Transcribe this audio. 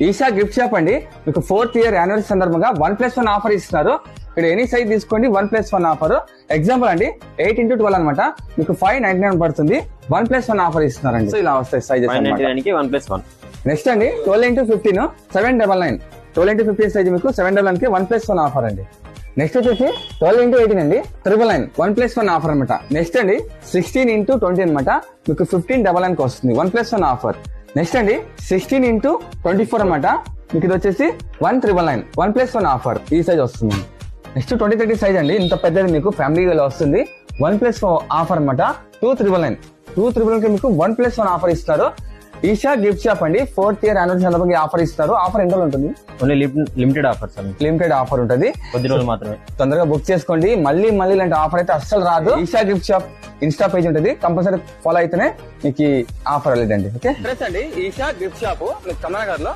Isha gift shop అండి, మీకు 4th year annual సందర్భంగా 1+1 ఆఫర్ ఇస్తున్నారు. ఇక్కడ ఎనీ సైజ్ తీసుకోండి 1+1 ఆఫర్. ఎగ్జాంపుల్ అండి 8x12 అనమాట, మీకు 599 పడుతుంది. 1+1 ఆఫర్ ఇస్తున్నారండి. సో ఇలా వస్తాయి సైజెస్. 1+1. నెక్స్ట్ అండి 12x15 799. 12x15 సైజ్ మీకు 799 కి 1+1 ఆఫర్ అండి. నెక్స్ట్ వచ్చేసి 12x18 అండి 999 1+1 ఆఫర్ అనమాట. నెక్స్ట్ అండి 16x20 అనమాట, మీకు 1599 కి వస్తుంది 1+1 ఆఫర్. నెక్స్ట్ అండి 16x24 అనమాట, మీకు ఇది వచ్చేసి 1999 1+1 ఆఫర్. ఈ సైజ్ వస్తుంది. నెక్స్ట్ 2030 సైజ్ అండి, ఇంత పెద్దది మీకు ఫ్యామిలీ వస్తుంది. 1+1 ఆఫర్ అనమాట 299 కి మీకు 1+1 ఆఫర్ ఇస్తారు. ఈషా గిఫ్ట్ షాప్ అండి, 4th ఇయర్ యాన్యువల్ సందర్భంగా ఆఫర్ ఇస్తారు. ఆఫర్ ఎంత ఉంటుంది? Only limited offer sir, limited offer ఉంటుంది, కొద్ది రోజులు మాత్రమే. తొందరగా బుక్ చేసుకోండి. మళ్ళీ ఇలాంటి ఆఫర్ అయితే అస్సలు రాదు. Isha gift shop insta page ఉంటుంది, కంపల్సరీ ఫాలో అయితేనే మీకు ఆఫర్ వెళ్ళదండి. ఓకే అండి, ఈషా గిఫ్ట్ షాప్ కమలానగర్ లో